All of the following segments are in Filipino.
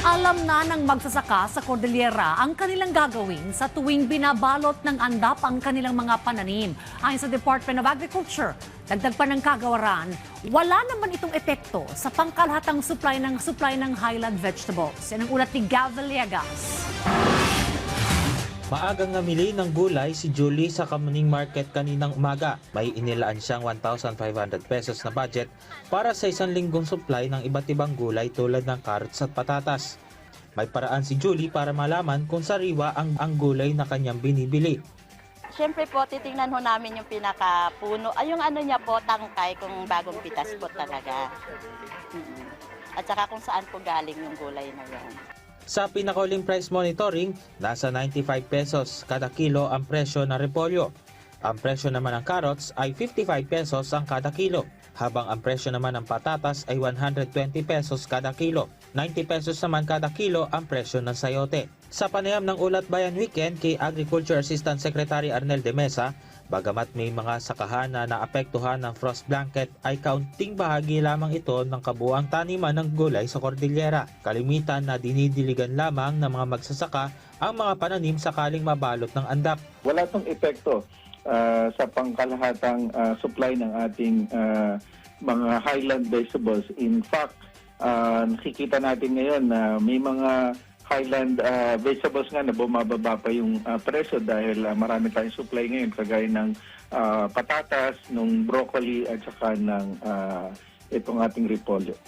Alam na ng magsasaka sa Cordillera ang kanilang gagawin sa tuwing binabalot ng andap ang kanilang mga pananim. Ayon sa Department of Agriculture, dagdag pa ng kagawaran, wala naman itong epekto sa pangkalahatang supply ng highland vegetables. Yan ang ulat ni Gav Villegas. Maagang namili ng gulay si Julie sa Kamuning Market kaninang umaga. May inilaan siyang 1,500 pesos na budget para sa isang linggong supply ng iba't ibang gulay tulad ng carrots at patatas. May paraan si Julie para malaman kung sariwa ang gulay na kanyang binibili. Siyempre po, titingnan ho namin yung pinakapuno. Ay, yung ano niya po, tangkay, kung bagong pitas po talaga. At saka kung saan po galing yung gulay na yun. Sa pinakauling price monitoring, nasa 95 pesos kada kilo ang presyo ng repolyo. Ang presyo naman ng carrots ay 55 pesos ang kada kilo, habang ang presyo naman ng patatas ay 120 pesos kada kilo. 90 pesos naman kada kilo ang presyo ng sayote. Sa panayam ng Ulat Bayan Weekend kay Agriculture Assistant Secretary Arnel de Mesa, bagamat may mga sakahan na naapektuhan ng frost blanket ay kaunting bahagi lamang ito ng kabuuang taniman ng gulay sa Cordillera. Kalimitan na dinidiligan lamang ng mga magsasaka ang mga pananim sakaling mabalot ng andap. Wala itong epekto sa pangkalahatang supply ng ating mga highland vegetables. In fact, nakikita natin ngayon na may mga highland vegetables nga na bumababa pa yung presyo dahil marami tayong supply ngayon kagaya ng patatas, ng broccoli at saka ng itong ating repolyo.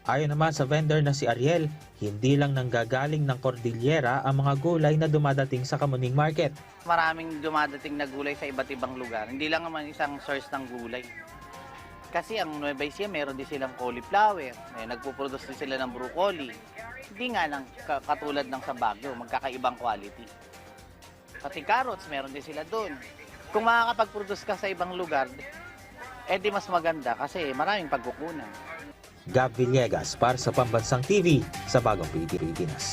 Ayon naman sa vendor na si Ariel, hindi lang nanggagaling ng Cordillera ang mga gulay na dumadating sa Kamuning Market. Maraming dumadating na gulay sa iba't ibang lugar. Hindi lang naman isang source ng gulay. Kasi ang Nueva Ecija, meron din silang cauliflower. Nagpuproduce din sila ng broccoli. Hindi nga lang katulad ng sa Baguio, magkakaibang quality. Pati carrots, meron din sila doon. Kung makakapag-produce ka sa ibang lugar, di mas maganda kasi maraming pagkukunan. Gav Villegas para sa Pambansang TV sa Bagong Pilipinas.